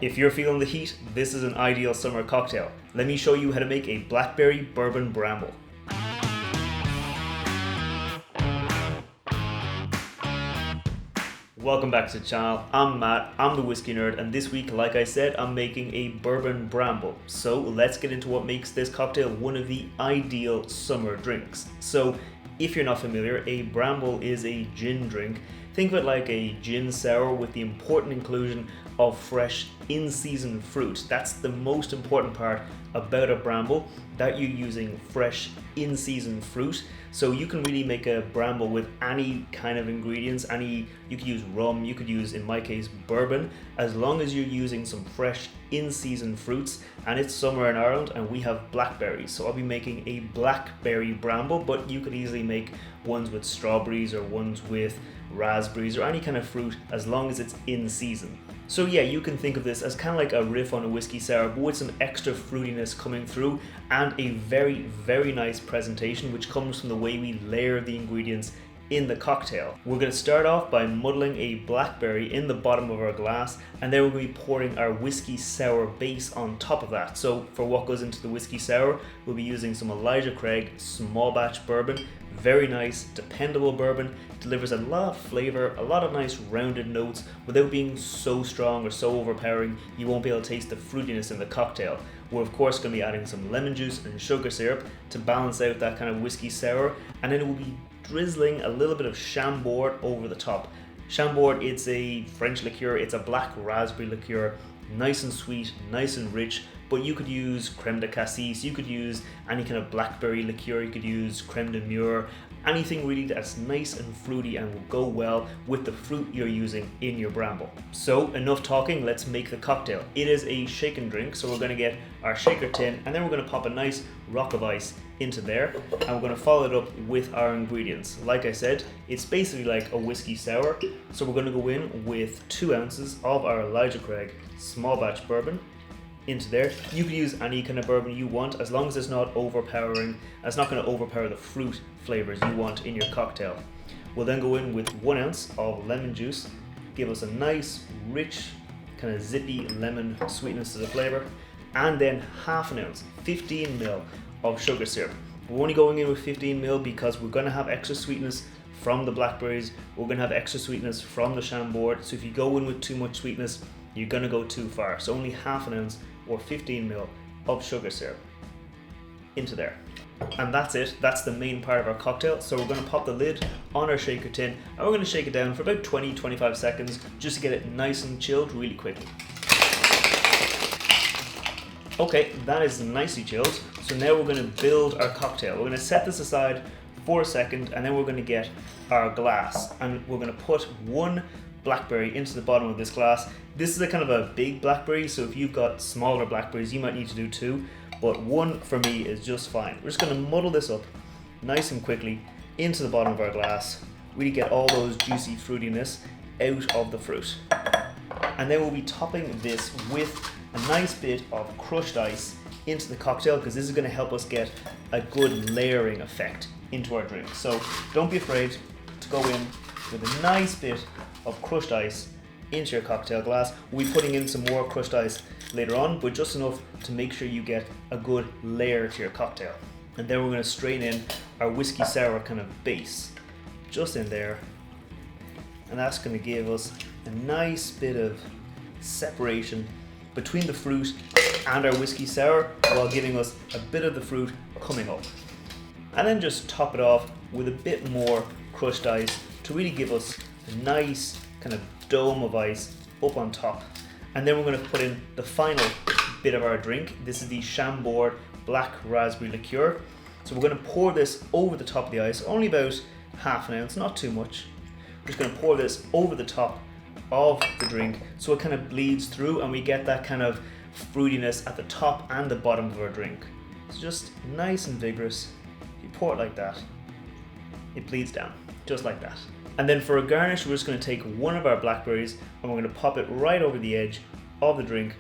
If you're feeling the heat, this is an ideal summer cocktail. Let me show you how to make a Blackberry Bourbon Bramble. Welcome back to the channel. I'm Matt, I'm the Whiskey Nerd, and this week, like I said, I'm making a Bourbon Bramble. So let's get into what makes this cocktail one of the ideal summer drinks. So if you're not familiar, a Bramble is a gin drink. Think of it like a gin sour with the important inclusion of fresh in-season fruit. That's the most important part about a Bramble, that you're using fresh in-season fruit. So you can really make a Bramble with any kind of ingredients. You could use rum, you could use, in my case, bourbon, as long as you're using some fresh in-season fruits. And it's summer in Ireland and we have blackberries, so I'll be making a Blackberry Bramble, but you could easily make ones with strawberries or ones with raspberries or any kind of fruit as long as it's in season. So yeah, you can think of this as kind of like a riff on a whiskey sour, but with some extra fruitiness coming through and a very, very nice presentation, which comes from the way we layer the ingredients in the cocktail. We're going to start off by muddling a blackberry in the bottom of our glass, and then we're going to be pouring our whiskey sour base on top of that. So for what goes into the whiskey sour, we'll be using some Elijah Craig small batch bourbon. Very nice, dependable bourbon, delivers a lot of flavour, a lot of nice rounded notes without being so strong or so overpowering you won't be able to taste the fruitiness in the cocktail. We're of course going to be adding some lemon juice and sugar syrup to balance out that kind of whiskey sour, and then we'll be drizzling a little bit of Chambord over the top. Chambord, it's a French liqueur, it's a black raspberry liqueur, nice and sweet, nice and rich, but you could use creme de cassis, you could use any kind of blackberry liqueur, you could use creme de mûre, anything really that's nice and fruity and will go well with the fruit you're using in your Bramble. So enough talking, let's make the cocktail. It is a shaken drink, so we're going to get our shaker tin and then we're going to pop a nice rock of ice into there, and we're going to follow it up with our ingredients. Like I said, it's basically like a whiskey sour, so we're going to go in with 2 ounces of our Elijah Craig small batch bourbon into there. You could use any kind of bourbon you want as long as it's not overpowering. It's not going to overpower the fruit flavors you want in your cocktail. We'll then go in with 1 ounce of lemon juice, give us a nice rich kind of zippy lemon sweetness to the flavor, and then half an ounce, 15 ml of sugar syrup. We're only going in with 15 ml because we're going to have extra sweetness from the blackberries, we're going to have extra sweetness from the Chambord, so if you go in with too much sweetness you're going to go too far. So only half an ounce or 15 ml of sugar syrup into there. And that's it, that's the main part of our cocktail. So we're going to pop the lid on our shaker tin and we're going to shake it down for about 20-25 seconds just to get it nice and chilled really quickly. Okay, that is nicely chilled. So now we're going to build our cocktail. We're going to set this aside for a second and then we're going to get our glass and we're going to put 1 blackberry into the bottom of this glass. This is a kind of a big blackberry, so if you've got smaller blackberries you might need to do 2, but 1 for me is just fine. We're just going to muddle this up nice and quickly into the bottom of our glass, really get all those juicy fruitiness out of the fruit. And then we'll be topping this with a nice bit of crushed ice into the cocktail, because this is going to help us get a good layering effect into our drink. So don't be afraid to go in with a nice bit of crushed ice into your cocktail glass. We'll be putting in some more crushed ice later on, but just enough to make sure you get a good layer to your cocktail. And then we're going to strain in our whiskey sour kind of base just in there, and that's going to give us a nice bit of separation between the fruit and our whiskey sour while giving us a bit of the fruit coming up. And then just top it off with a bit more crushed ice to really give us a nice kind of dome of ice up on top. And then we're going to put in the final bit of our drink. This is the Chambord black raspberry liqueur. So we're going to pour this over the top of the ice, only about half an ounce, not too much. We're just going to pour this over the top of the drink so it kind of bleeds through and we get that kind of fruitiness at the top and the bottom of our drink. It's just nice and vigorous. If you pour it like that, it bleeds down, just like that. And then for a garnish, we're just going to take 1 of our blackberries and we're going to pop it right over the edge of the drink,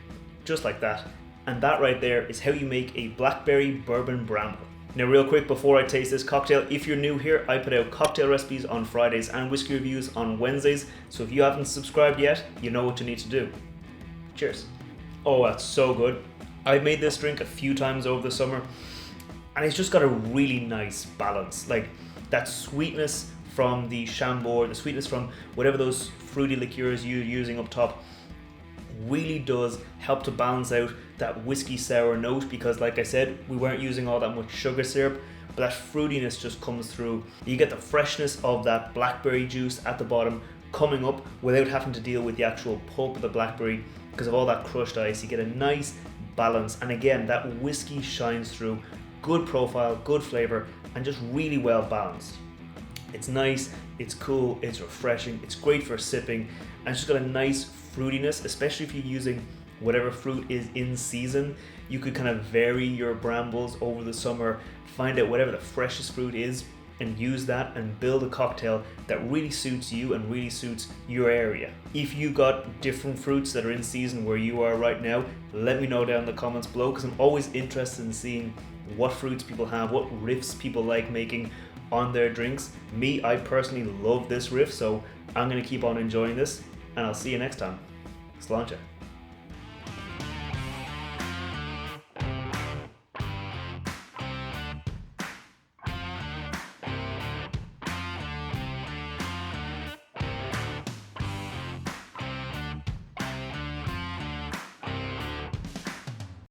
just like that. And that right there is how you make a Blackberry Bourbon Bramble. Now real quick before I taste this cocktail, if you're new here, I put out cocktail recipes on Fridays and whiskey reviews on Wednesdays, so if you haven't subscribed yet, you know what you need to do. Cheers. Oh, that's so good. I've made this drink a few times over the summer, and it's just got a really nice balance. Like that sweetness from the Chambord, the sweetness from whatever those fruity liqueurs you're using up top, really does help to balance out that whiskey sour note, because like I said, we weren't using all that much sugar syrup, but that fruitiness just comes through. You get the freshness of that blackberry juice at the bottom coming up without having to deal with the actual pulp of the blackberry because of all that crushed ice. You get a nice balance, and again, that whiskey shines through. Good profile, good flavor, and just really well balanced. It's nice, it's cool, it's refreshing, it's great for sipping, and it's just got a nice fruitiness, especially if you're using whatever fruit is in season. You could kind of vary your brambles over the summer, find out whatever the freshest fruit is, and use that and build a cocktail that really suits you and really suits your area. If you got different fruits that are in season where you are right now, let me know down in the comments below, because I'm always interested in seeing what fruits people have, what riffs people like making on their drinks. Me, I personally love this riff, so I'm going to keep on enjoying this, and I'll see you next time. Sláinte.